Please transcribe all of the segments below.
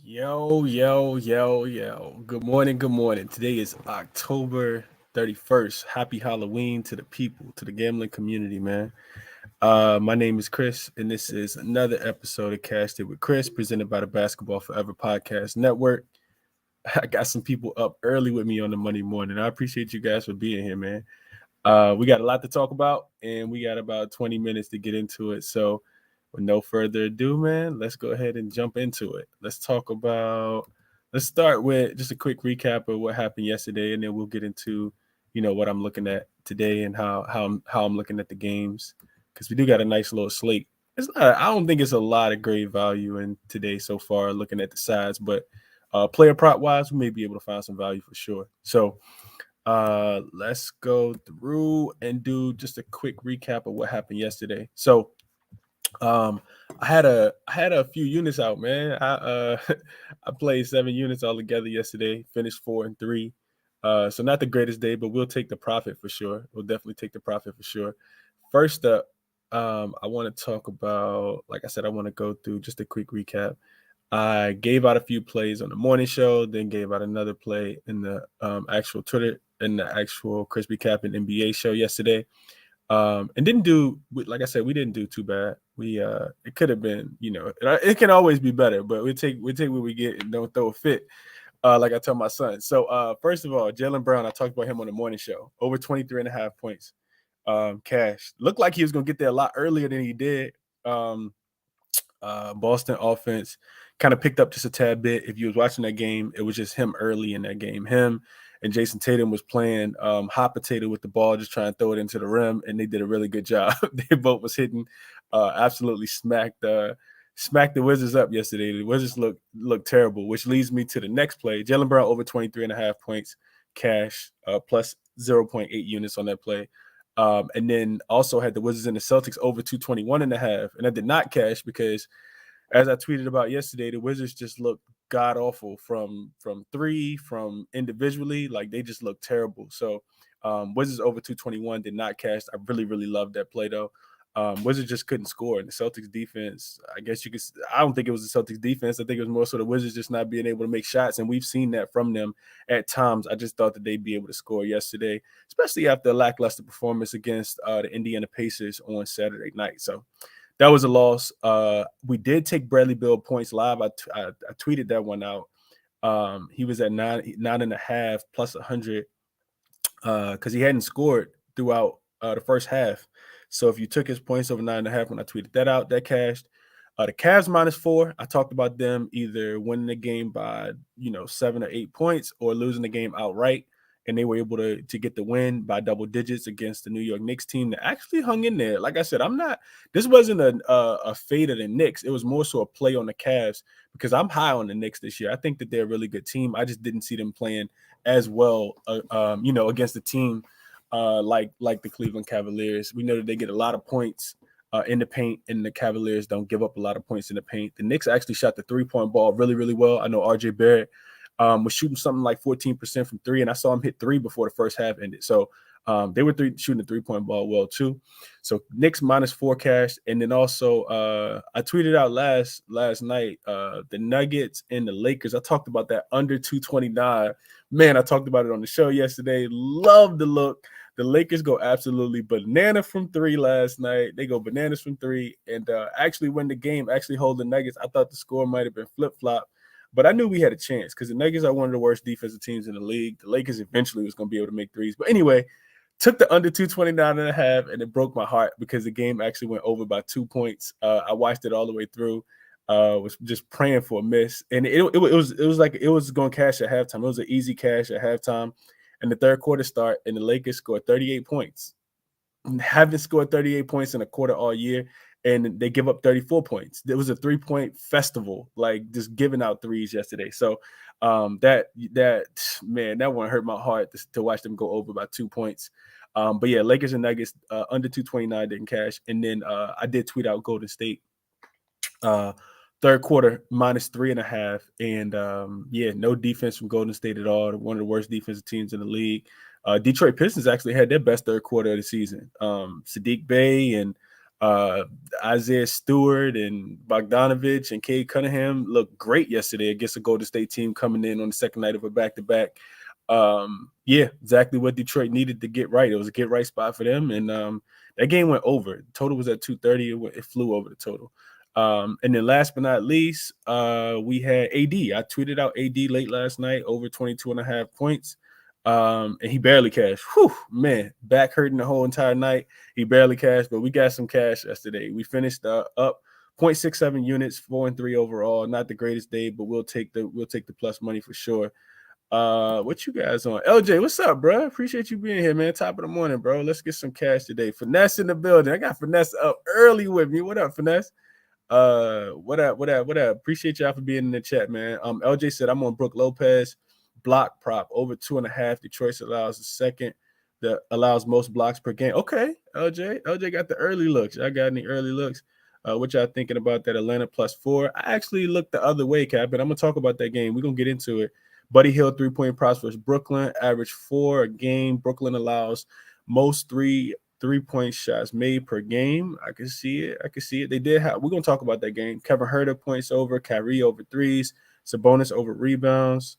Yo, yo, yo, yo. Good morning, good morning. Today is October 31st. Happy Halloween to the people, to the gambling community, man. My name is Chris, and this is another episode of Cashed It with Chris, presented by the Basketball Forever Podcast Network. I got some people up early with me on the Monday morning. I appreciate you guys for being here, man. We got a lot to talk about, and we got about 20 minutes to get into it. So, with no further ado, man, let's go ahead and jump into it. Let's start with just a quick recap of what happened yesterday, and then we'll get into, what I'm looking at today and how I'm looking at the games, because we do got a nice little slate. I don't think it's a lot of great value in today so far, looking at the sides, but player prop wise, we may be able to find some value for sure. So, let's go through and do just a quick recap of what happened yesterday. So, um, I had a few units out, man. I played 7 units all together yesterday. Finished 4-3. So not the greatest day, but we'll take the profit for sure. We'll definitely take the profit for sure. First up, I want to talk about, like I said, I want to go through just a quick recap. I gave out a few plays on the morning show, then gave out another play in the actual Twitter in the actual Crispy Cap and NBA show yesterday. And didn't do, like I said, we didn't do too bad. It could have been, it can always be better, but we take what we get and don't throw a fit. Like I tell my son. So first of all, Jaylen Brown, I talked about him on the morning show, over 23 and a half points. Cash looked like he was gonna get there a lot earlier than he did. Um, Boston offense kind of picked up just a tad bit. If you was watching that game, it was just him early in that game. Him and Jason Tatum was playing hot potato with the ball, just trying to throw it into the rim, and they did a really good job. They both was hitting, absolutely smacked the Wizards up yesterday. The Wizards look terrible, which leads me to the next play. Jaylen Brown over 23 and a half points, cash plus 0.8 units on that play. And then also had the Wizards and the Celtics over 221 and a half. And I did not cash because, as I tweeted about yesterday, the Wizards just looked god awful from three, from individually. Like, they just look terrible. So Wizards over 221 did not cash. I really, really loved that play, though. Wizards just couldn't score. And the Celtics defense, I don't think it was the Celtics defense. I think it was more so the Wizards just not being able to make shots. And we've seen that from them at times. I just thought that they'd be able to score yesterday, especially after a lackluster performance against the Indiana Pacers on Saturday night. So that was a loss. We did take Bradley Beal points live. I tweeted that one out. He was at nine and a half plus 100 because he hadn't scored throughout the first half. So if you took his points over 9.5, when I tweeted that out, that cashed. The Cavs -4. I talked about them either winning the game by 7 or 8 points or losing the game outright, and they were able to get the win by double digits against the New York Knicks team that actually hung in there. Like I said, This wasn't a fade of the Knicks. It was more so a play on the Cavs because I'm high on the Knicks this year. I think that they're a really good team. I just didn't see them playing as well, against the team like the Cleveland Cavaliers. We know that they get a lot of points in the paint, and the Cavaliers don't give up a lot of points in the paint. The Knicks actually shot the three-point ball really, really well. I know RJ Barrett was shooting something like 14% from three, and I saw him hit three before the first half ended. So they were shooting the three-point ball well too. So Knicks -4 cash, and then also I tweeted out last night the Nuggets and the Lakers. I talked about that under 229. Man, I talked about it on the show yesterday. Love the look. The Lakers go absolutely banana from three last night. They go bananas from three, and actually win the game. Actually hold the Nuggets. I thought the score might have been flip-flop, but I knew we had a chance because the Nuggets are one of the worst defensive teams in the league. The Lakers eventually was going to be able to make threes. But anyway, took the under 229 and a half, and it broke my heart because the game actually went over by 2 points. I watched it all the way through. Was just praying for a miss, and it was like it was going to cash at halftime. It was an easy cash at halftime, and the third quarter start, and the Lakers scored 38 points. Haven't scored 38 points in a quarter all year, and they give up 34 points. There was a 3-point festival, like just giving out threes yesterday. So that man, that one hurt my heart to watch them go over by 2 points. But yeah, Lakers and Nuggets under 229 didn't cash, and then I did tweet out Golden State. Third quarter -3.5, and no defense from Golden State at all. One of the worst defensive teams in the league. Detroit Pistons actually had their best third quarter of the season. Sadiq Bey and Isaiah Stewart and Bogdanovich and Cade Cunningham looked great yesterday against the Golden State team coming in on the second night of a back-to-back. Yeah, exactly what Detroit needed to get right. It was a get right spot for them, and that game went over. The total was at 230. It flew over the total. And then last but not least, we had AD. I tweeted out AD late last night, over 22.5 points. And he barely cashed. Whew, man, back hurting the whole entire night. He barely cashed, but we got some cash yesterday. We finished up 0.67 units, 4-3 overall. Not the greatest day, but we'll take the plus money for sure. What you guys on? LJ, what's up, bro? Appreciate you being here, man. Top of the morning, bro. Let's get some cash today. Finesse in the building. I got Finesse up early with me. What up, Finesse? What up? Appreciate y'all for being in the chat, man. LJ said I'm on Brook Lopez block prop over 2.5. Detroit allows the second that allows most blocks per game. Okay, LJ got the early looks. I got any early looks? What y'all thinking about that Atlanta +4? I actually looked the other way, Cap, and I'm gonna talk about that game. We're gonna get into it. Buddy Hield 3-point props versus Brooklyn, average 4 a game. Brooklyn allows most three-point shots made per game. I can see it. They did have. We're gonna talk about that game. Kevin Huerter points over. Kyrie over threes. Sabonis over rebounds.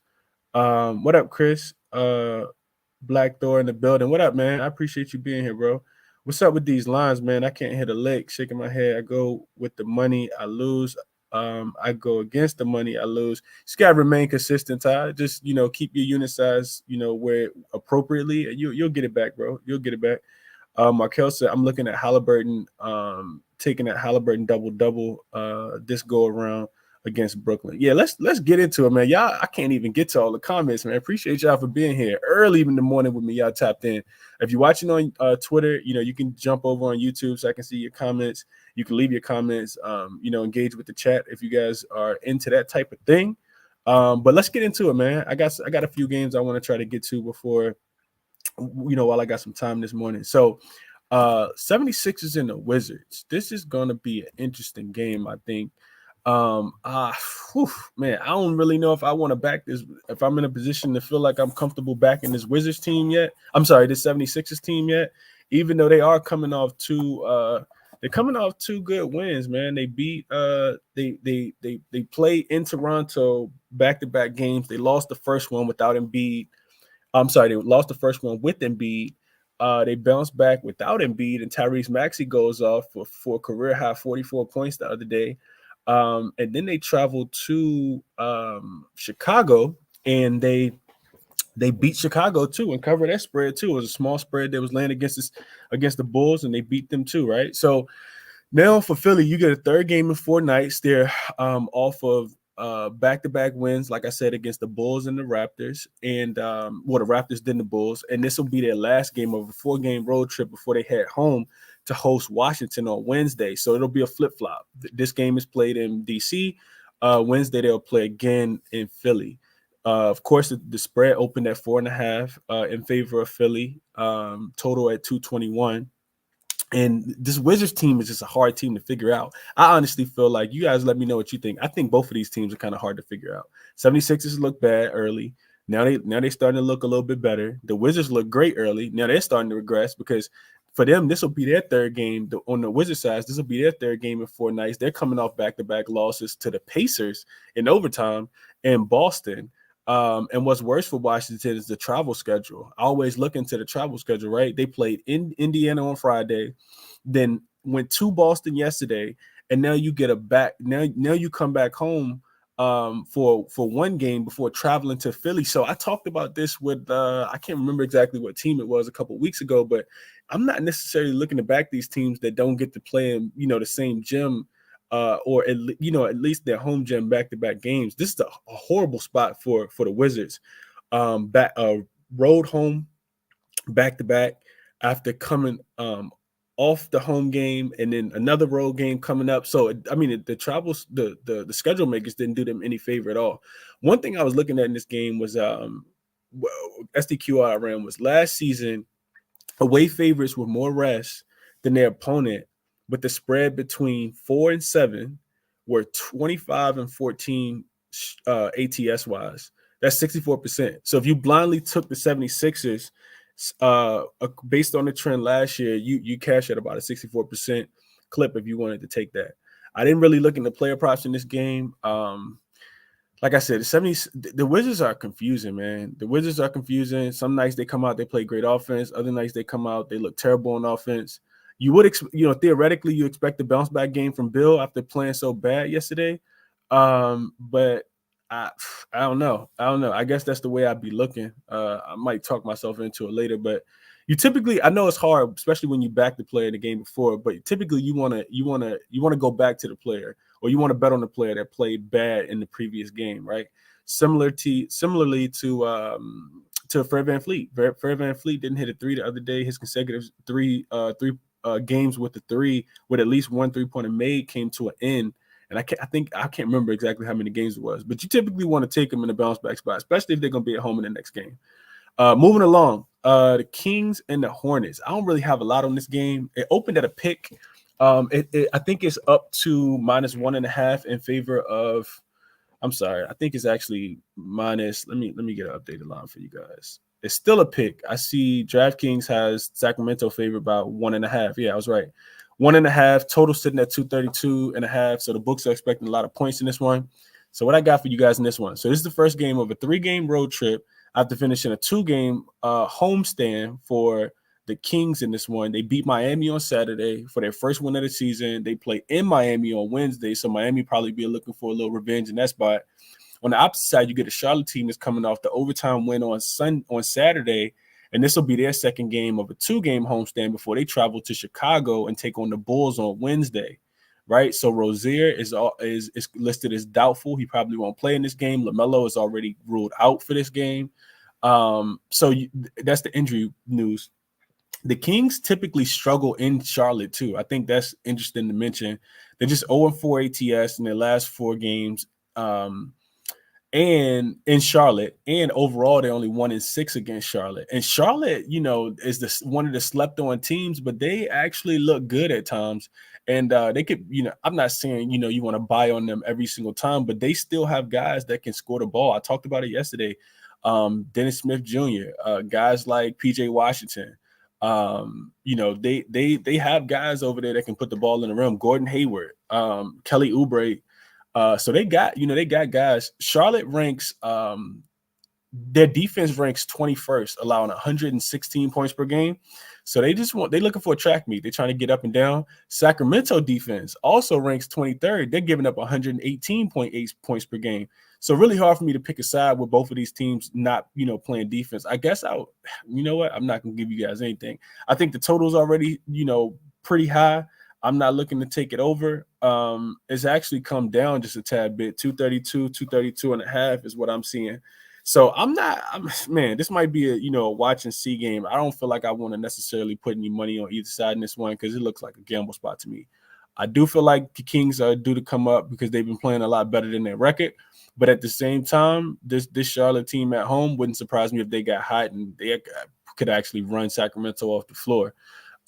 What up, Chris? Black Thor in the building. What up, man? I appreciate you being here, bro. What's up with these lines, man? I can't hit a lick. Shaking my head. I go with the money, I lose. I go against the money, I lose. Just gotta remain consistent, Ty. Just keep your unit size, where appropriately. You'll get it back, bro. You'll get it back. Markel said, I'm looking at Halliburton, taking that Halliburton double this go around against Brooklyn. Yeah, let's get into it, man. Y'all, I can't even get to all the comments, man. Appreciate y'all for being here early in the morning with me. Y'all tapped in. If you're watching on Twitter, you can jump over on YouTube so I can see your comments. You can leave your comments, engage with the chat if you guys are into that type of thing. But let's get into it, man. I got a few games I want to try to get to before, while I got some time this morning. So 76ers and the Wizards. This is going to be an interesting game, I think. Man, I don't really know if I want to back this, if I'm in a position to feel like I'm comfortable backing this Wizards team yet. I'm sorry, this 76ers team yet, even though they are coming off two good wins, man. They beat they played in Toronto back-to-back games. They lost the first one without Embiid. I'm sorry, they lost the first one with Embiid. They bounced back without Embiid, and Tyrese Maxey goes off for a career high 44 points the other day. And then they traveled to Chicago, and they beat Chicago too and covered that spread too. It was a small spread that was laying against the Bulls, and they beat them too, right? So now for Philly, you get a third game in 4 nights. They're off of back-to-back wins, like I said, against the Bulls and the Raptors, and the Raptors did the Bulls, and this will be their last game of a 4-game road trip before they head home to host Washington on Wednesday. So it'll be a flip-flop. This game is played in DC. Wednesday they'll play again in Philly. Of course, the spread opened at 4.5 in favor of Philly. Total at 221. And this Wizards team is just a hard team to figure out. I honestly feel like, you guys let me know what you think. I think both of these teams are kind of hard to figure out. 76ers look bad early. Now they're starting to look a little bit better. The Wizards look great early. Now they're starting to regress because for them, this will be their third game. On the Wizards side, this will be their third game in 4 nights. They're coming off back-to-back losses to the Pacers in overtime and Boston. And what's worse for Washington is the travel schedule. I always look into the travel schedule, right? They played in Indiana on Friday, then went to Boston yesterday, and now you get a back. Now you come back home for one game before traveling to Philly. So I talked about this with I can't remember exactly what team it was a couple of weeks ago, but I'm not necessarily looking to back these teams that don't get to play in the same gym. Or at least their home gym back-to-back games. This is a horrible spot for the Wizards. Road home back-to-back after coming off the home game and then another road game coming up. So the travels, the schedule makers didn't do them any favor at all. One thing I was looking at in this game was SDQI ran was last season away favorites with more rest than their opponent, but the spread between 4 and 7 were 25 and 14 ATS wise. That's 64%. So if you blindly took the 76ers based on the trend last year, you cash at about a 64% clip if you wanted to take that. I didn't really look into player props in this game. Like I said, the Wizards are confusing, man. The Wizards are confusing. Some nights they come out, they play great offense. Other nights they come out, they look terrible on offense. You would, theoretically, you expect a bounce back game from Bill after playing so bad yesterday. But I don't know. I guess that's the way I'd be looking. I might talk myself into it later, but you typically, I know it's hard, especially when you back the player in the game before, but typically you want to go back to the player, or you want to bet on the player that played bad in the previous game, right? Similarly to Fred VanVleet. Fred VanVleet didn't hit a three the other day. His consecutive three games with the three with at least one 3-pointer made came to an end. And I can't remember exactly how many games it was, but you typically want to take them in a bounce back spot, especially if they're going to be at home in the next game. Moving along, the Kings and the Hornets. I don't really have a lot on this game. It opened at a pick. I think it's up to -1.5 in favor of. I'm sorry. I think it's actually minus. Let me get an updated line for you guys. It's still a pick. I see DraftKings has Sacramento favored by 1.5. Yeah, I was right. 1.5 total sitting at 232.5. So the books are expecting a lot of points in this one. So what I got for you guys in this one. So this is the first game of a 3-game road trip after finishing a 2-game homestand for the Kings in this one. They beat Miami on Saturday for their first win of the season. They play in Miami on Wednesday, so Miami probably be looking for a little revenge in that spot. On the opposite side, you get a Charlotte team that's coming off the overtime win on Saturday, and this will be their second game of a 2-game homestand before they travel to Chicago and take on the Bulls on Wednesday, right? So Rozier is listed as doubtful. He probably won't play in this game. LaMelo is already ruled out for this game. That's the injury news. The Kings typically struggle in Charlotte too. I think that's interesting to mention. They're just 0-4 ATS in their last 4 games. And in Charlotte, and overall, they're only 1-6 against Charlotte. And Charlotte, is one of the slept-on teams, but they actually look good at times. And they could, I'm not saying, you want to buy on them every single time, but they still have guys that can score the ball. I talked about it yesterday. Dennis Smith Jr., guys like PJ Washington. They have guys over there that can put the ball in the rim. Gordon Hayward, Kelly Oubre. So they got guys. Charlotte ranks, their defense ranks 21st, allowing 116 points per game. So they're looking for a track meet. They're trying to get up and down. Sacramento defense also ranks 23rd. They're giving up 118.8 points per game. So really hard for me to pick a side with both of these teams not, playing defense. I guess I'm not going to give you guys anything. I think the total's already, pretty high. I'm not looking to take it over. It's actually come down just a tad bit. 232.5 is what I'm seeing. So this might be a watch and see game. I don't feel like I want to necessarily put any money on either side in this one because it looks like a gamble spot to me. I do feel like the Kings are due to come up because they've been playing a lot better than their record. But at the same time, this Charlotte team at home wouldn't surprise me if they got hot and they could actually run Sacramento off the floor.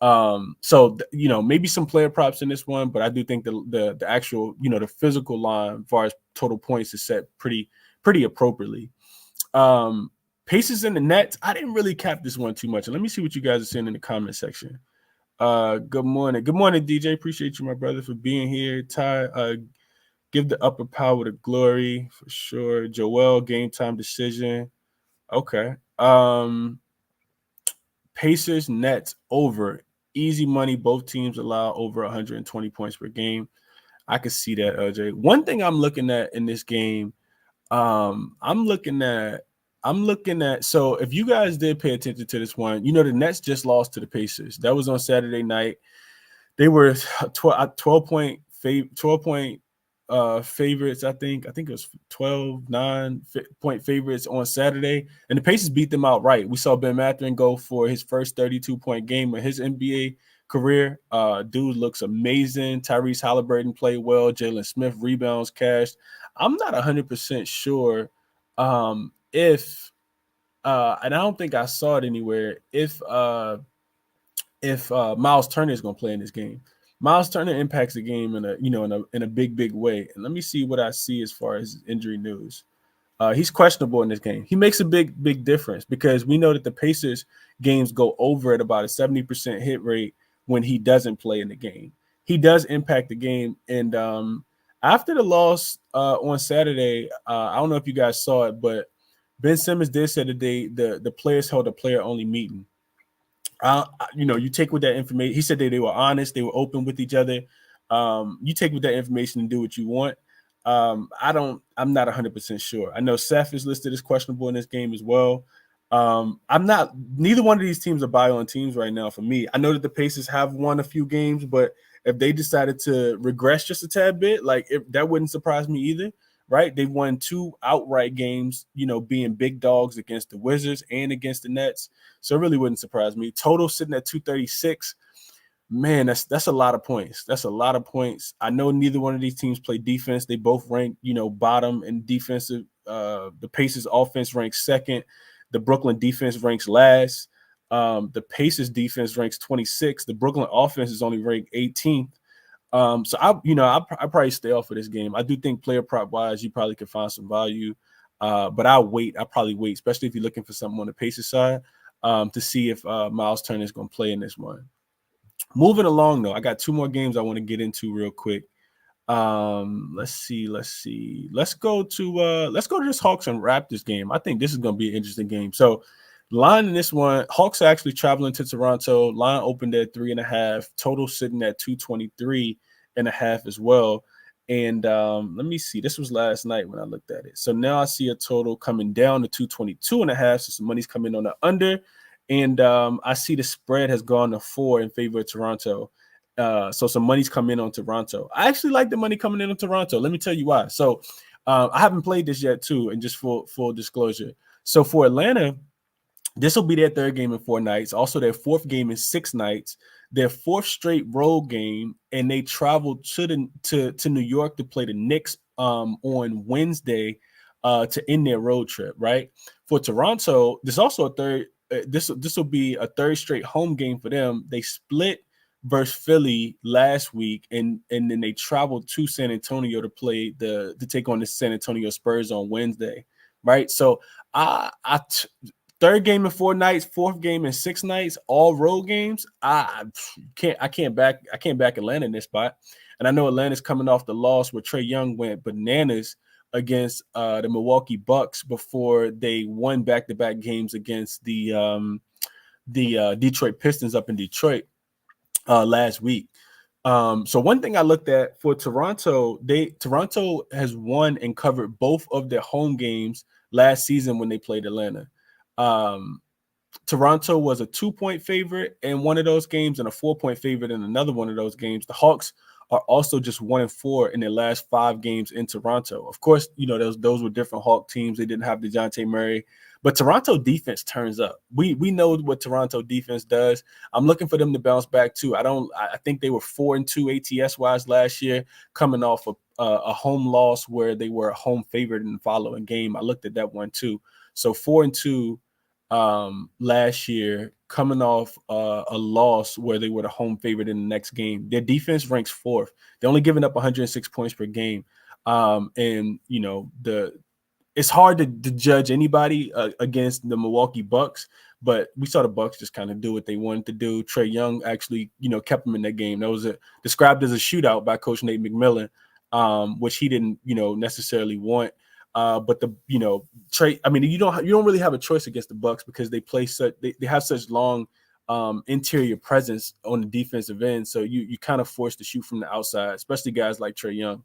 Maybe some player props in this one, but I do think the actual, the physical line as far as total points is set pretty appropriately. Pacers in the Nets. I didn't really cap this one too much. Let me see what you guys are saying in the comment section. Good morning, DJ. Appreciate you, my brother, for being here. Ty, give the upper power to glory for sure. Joel, game time decision. Okay. Pacers Nets over. Easy money. Both teams allow over 120 points per game. I could see that, LJ. One thing I'm looking at in this game, I'm looking at. So if you guys did pay attention to this one, the Nets just lost to the Pacers. That was on Saturday night. They were 12-point favorites. I think it was 9-point favorites on Saturday, and the Pacers beat them outright. We saw Ben Mathurin go for his first 32-point game of his NBA career. Dude looks amazing. Tyrese Halliburton played well. Jalen Smith rebounds, cashed. I'm not 100% sure if and I don't think I saw it anywhere if Miles Turner is going to play in this game. Miles Turner impacts the game in a big way. And let me see what I see as far as injury news. He's questionable in this game. He makes a big difference because we know that the Pacers games go over at about a 70% hit rate when he doesn't play in the game. he does impact the game. And after the loss on Saturday, I don't know if you guys saw it, but Ben Simmons did say that the players held a player only meeting. You take with that information. He said that they were honest, they were open with each other. You take with that information and do what you want. I'm not 100% sure. I know Seth is listed as questionable in this game as well. I'm not. Neither one of these teams are buy on teams right now for me. I know that the Pacers have won a few games, but if they decided to regress just a tad bit, that wouldn't surprise me either. Right? They've won 2 outright games, being big dogs against the Wizards and against the Nets. So it really wouldn't surprise me. Total sitting at 236. Man, that's a lot of points. That's a lot of points. I know neither one of these teams play defense. They both rank, bottom in defensive. The Pacers offense ranks second. The Brooklyn defense ranks last. The Pacers defense ranks 26. The Brooklyn offense is only ranked 18th. So I probably stay off of this game. I do think player prop wise, you probably could find some value. But I'll probably wait, especially if you're looking for something on the Pacers side, to see if Miles Turner is going to play in this one. Moving along, though, I got 2 more games I want to get into real quick. Let's see. Let's go to this Hawks and Raptors game. I think this is going to be an interesting game. So, line in this one, Hawks are actually traveling to Toronto. Line opened at 3.5. Total sitting at 223.5 as well. And let me see. This was last night when I looked at it. So now I see a total coming down to 222.5. So some money's coming on the under. And I see the spread has gone to 4 in favor of Toronto. So some money's come in on Toronto. I actually like the money coming in on Toronto. Let me tell you why. So I haven't played this yet, too, and just full disclosure. So for Atlanta, this will be their 3rd game in 4 nights. Also, their 4th game in 6 nights. Their 4th straight road game, and they traveled to New York to play the Knicks on Wednesday to end their road trip. Right, for Toronto, there's also a third. This will be a 3rd straight home game for them. They split versus Philly last week, and then they traveled to San Antonio to take on the San Antonio Spurs on Wednesday. Right, so 3rd game in 4 nights, 4th game in 6 nights, all road games. I can't back Atlanta in this spot. And I know Atlanta's coming off the loss where Trae Young went bananas against the Milwaukee Bucks before they won back-to-back games against the Detroit Pistons up in Detroit last week. So one thing I looked at for Toronto, Toronto has won and covered both of their home games last season when they played Atlanta. Toronto was a 2-point favorite in one of those games and a 4-point favorite in another one of those games. The Hawks are also just 1-4 in their last 5 games in Toronto. Of course, those were different Hawk teams. They didn't have DeJounte Murray, but Toronto defense turns up. We know what Toronto defense does. I'm looking for them to bounce back too. I think they were 4-2 ATS wise last year, coming off a home loss where they were a home favorite in the following game. I looked at that one too. So 4-2 last year, coming off a loss where they were the home favorite in the next game. Their defense ranks 4th. They're only giving up 106 points per game. It's hard to judge anybody against the Milwaukee Bucks, but we saw the Bucks just kind of do what they wanted to do. Trae Young actually, kept them in that game. That was described as a shootout by Coach Nate McMillan, which he didn't, necessarily want. But Trae, I mean, you don't really have a choice against the Bucks because they have such long interior presence on the defensive end. So you kind of forced to shoot from the outside, especially guys like Trae Young.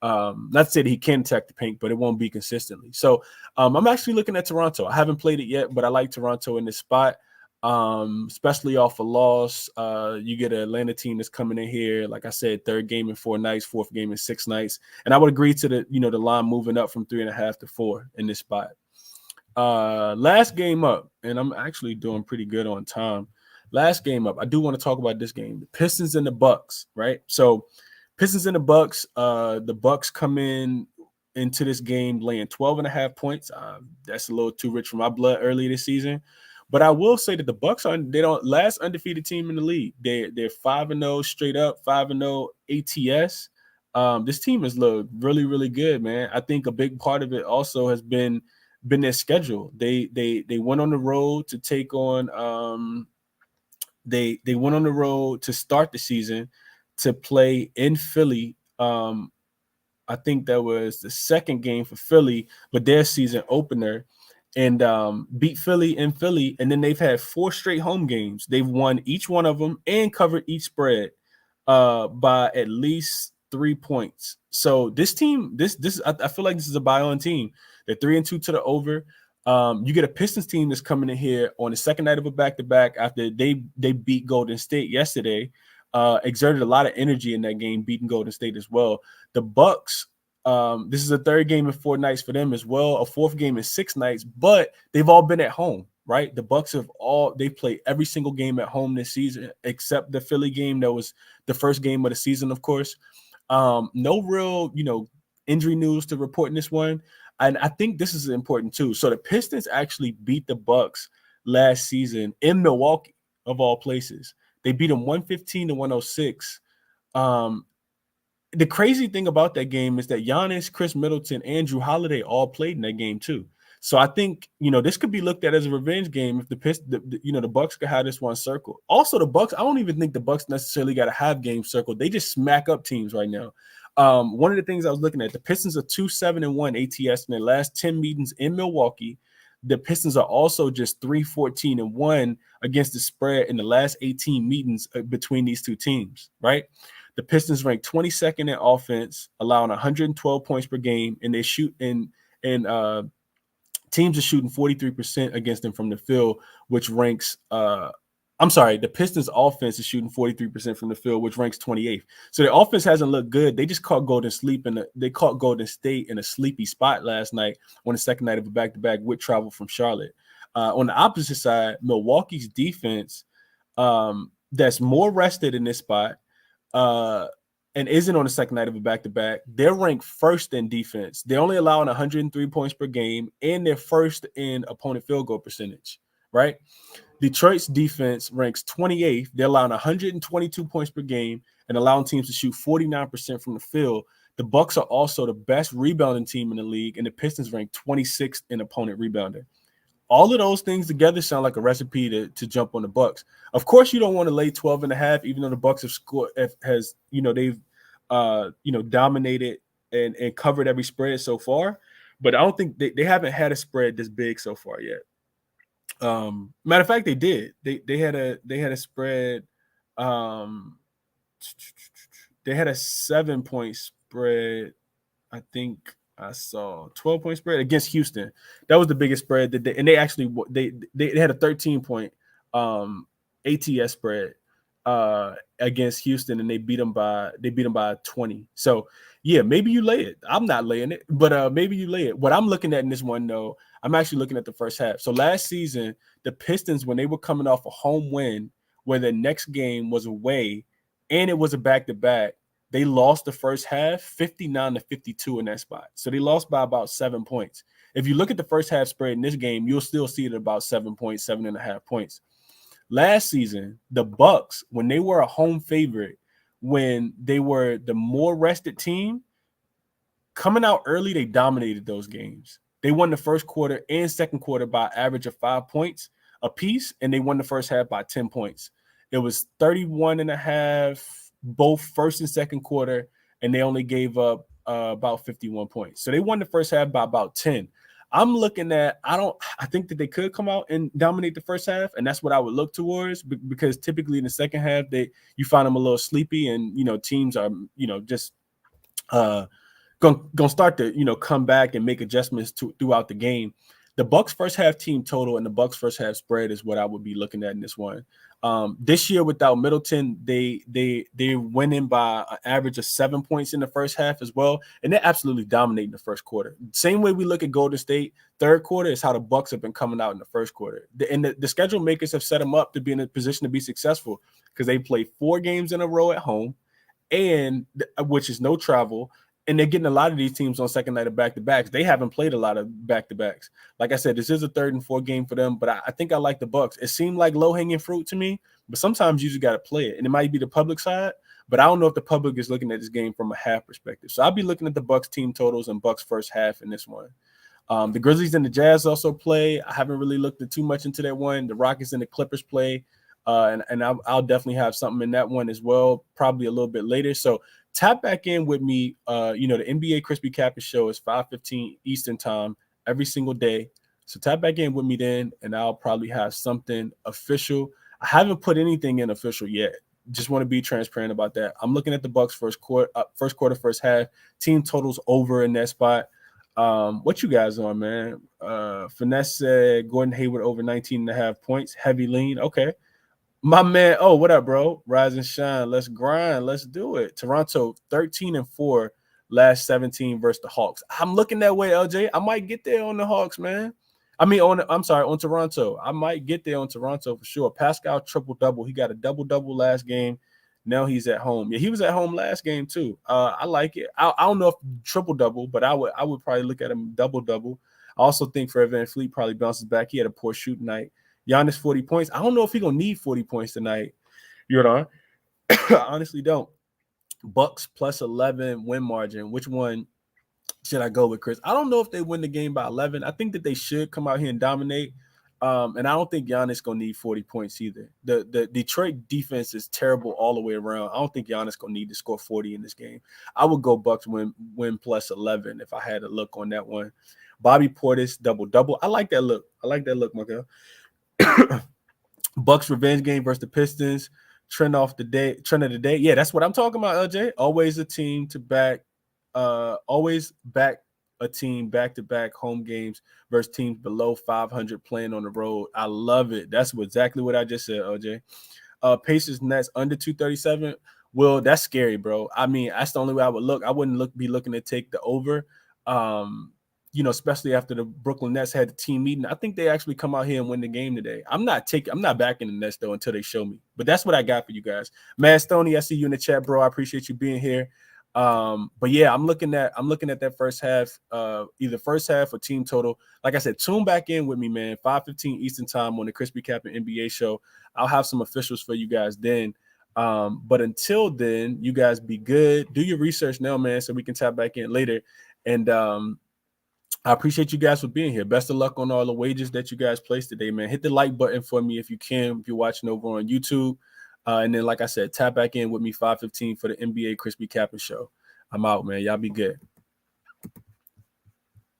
Not to say that he can attack the paint, but it won't be consistently. So I'm actually looking at Toronto. I haven't played it yet, but I like Toronto in this spot, especially off a loss. You get an Atlanta team that's coming in here, like I said, 3rd game in 4 nights, 4th game in 6 nights. And I would agree to the line moving up from 3.5 to 4 in this spot. Last game up, and I'm actually doing pretty good on time. Last game up, I do want to talk about this game, the Pistons and the Bucks, right? So Pistons and the Bucks come into this game laying 12.5 points. That's a little too rich for my blood early this season. But I will say that the Bucks last undefeated team in the league. They're 5-0 straight up, 5-0 ATS. This team has looked really, really good, man. I think a big part of it also has been their schedule. They went on the road to take on they went on the road to start the season, to play in Philly. I think that was the second game for Philly, but their season opener, and beat Philly in Philly. And then they've had 4 straight home games. They've won each one of them and covered each spread by at least 3 points. So this team, I feel like this is a buy-on team. They're 3-2 to the over. You get a Pistons team that's coming in here on the second night of a back-to-back after they beat Golden State yesterday. Exerted a lot of energy in that game, beating Golden State as well. The Bucks, this is a third game in 4 nights for them as well, a fourth game in 6 nights, but they've all been at home, right? The Bucks they've played every single game at home this season, except the Philly game that was the first game of the season, of course. No real, injury news to report in this one. And I think this is important too. So the Pistons actually beat the Bucks last season in Milwaukee, of all places. They beat them 115-106. The crazy thing about that game is that Giannis, Chris Middleton, and Jrue Holiday all played in that game too. So I think, this could be looked at as a revenge game if the Bucks could have this one circled. Also, the Bucks, I don't even think the Bucks necessarily got to have games circled. They just smack up teams right now. One of the things I was looking at, the Pistons are 2-7-1 ATS in their last 10 meetings in Milwaukee. The Pistons are also just 3-14-1 against the spread in the last 18 meetings between these two teams, right? The Pistons rank 22nd in offense, allowing 112 points per game, and they shoot teams are shooting 43% against them from the field, which ranks the Pistons offense is shooting 43% from the field, which ranks 28th. So the offense hasn't looked good. They just caught Golden State in a sleepy spot last night on the second night of a back-to-back with travel from Charlotte. On the opposite side, Milwaukee's defense, that's more rested in this spot, and isn't on the second night of a back-to-back, they're ranked first in defense. They're only allowing 103 points per game, and they're first in opponent field goal percentage, right? Detroit's defense ranks 28th. They're allowing 122 points per game and allowing teams to shoot 49% from the field. The Bucks are also the best rebounding team in the league, and the Pistons rank 26th in opponent rebounding. All of those things together sound like a recipe to jump on the Bucks. Of course, you don't want to lay 12.5, even though the Bucks have scored, they've dominated and covered every spread so far. But I don't think they haven't had a spread this big so far yet. Matter of fact, they did. They had a spread. They had a 7-point spread. I think I saw 12-point spread against Houston. That was the biggest spread that they actually had a 13-point ATS spread against Houston, and they beat them by 20. So yeah, maybe you lay it. I'm not laying it, but maybe you lay it. What I'm looking at in this one, though, I'm actually looking at the first half. So last season, the Pistons, when they were coming off a home win, where the next game was away, and it was a back-to-back, they lost the first half 59-52 in that spot. So they lost by about 7 points. If you look at the first half spread in this game, you'll still see it at about 7 points, 7.5 points. Last season, the Bucks, when they were a home favorite, when they were the more rested team, coming out early, they dominated those games. They won the first quarter and second quarter by an average of 5 points apiece, and they won the first half by 10 points. It was 31.5, both first and second quarter, and they only gave up about 51 points. So they won the first half by about 10. I'm looking at, I think that they could come out and dominate the first half, and that's what I would look towards, because typically in the second half, you find them a little sleepy, and, teams are, just gonna start to, come back and make adjustments throughout the game. The Bucks first half team total and the Bucks first half spread is what I would be looking at in this one. This year without Middleton, they're winning by an average of 7 points in the first half as well, and they're absolutely dominating the first quarter. Same way we look at Golden State, third quarter is how the Bucks have been coming out in the first quarter. The schedule makers have set them up to be in a position to be successful because they play 4 games in a row at home, and which is no travel. And they're getting a lot of these teams on second night of back-to-backs. They haven't played a lot of back-to-backs. Like I said, this is a 3rd and 4th game for them, but I think I like the Bucks. It seemed like low-hanging fruit to me, but sometimes you just got to play it. And it might be the public side, but I don't know if the public is looking at this game from a half perspective. So I'll be looking at the Bucks team totals and Bucks first half in this one. The Grizzlies and the Jazz also play. I haven't really looked at too much into that one. The Rockets and the Clippers play. And I'll definitely have something in that one as well, probably a little bit later. So tap back in with me. The NBA Crispy Capper show is 5:15 Eastern time every single day. So tap back in with me then, and I'll probably have something official. I haven't put anything in official yet. Just want to be transparent about that. I'm looking at the Bucks first quarter, first half. Team totals over in that spot. What you guys on, man? Finesse said Gordon Hayward over 19.5 points. Heavy lean. Okay. My man, oh, what up, bro? Rise and shine. Let's grind. Let's do it. Toronto 13-4, last 17 versus the Hawks. I'm looking that way, LJ. I might get there on the Hawks, man. On Toronto. I might get there on Toronto for sure. Pascal triple-double. He got a double-double last game. Now he's at home. Yeah, he was at home last game too. I like it. I don't know if triple-double, but I would probably look at him double-double. I also think Fred VanVleet probably bounces back. He had a poor shooting night. Giannis 40 points. I don't know if he's going to need 40 points tonight. You know, I honestly don't. Bucks plus 11 win margin. Which one should I go with, Chris? I don't know if they win the game by 11. I think that they should come out here and dominate. And I don't think Giannis going to need 40 points either. The Detroit defense is terrible all the way around. I don't think Giannis going to need to score 40 in this game. I would go Bucks win plus 11 if I had a look on that one. Bobby Portis double-double. I like that look. Markel. Bucks revenge game versus the Pistons. Trend of the day. Yeah, that's what I'm talking about, LJ. Always a team to back. Always back a team back-to-back home games versus teams below 500 playing on the road. I love it. That's exactly what I just said, LJ. Pacers Nets under 237. Well, that's scary, bro. I mean, that's the only way I would look. I wouldn't be looking to take the over. Especially after the Brooklyn Nets had the team meeting. I think they actually come out here and win the game today. I'm not backing the Nets though until they show me. But that's what I got for you guys. Man, Stoney, I see you in the chat, bro. I appreciate you being here. But yeah, I'm looking at that first half, either first half or team total. Like I said, tune back in with me, man. 5:15 Eastern time on the Crispy Capper NBA show. I'll have some officials for you guys then. But until then, you guys be good. Do your research now, man, so we can tap back in later. And I appreciate you guys for being here. Best of luck on all the wagers that you guys placed today, man. Hit the like button for me if you can, if you're watching over on YouTube. And then, like I said, tap back in with me 5:15 for the NBA Crispy Capper show. I'm out, man. Y'all be good.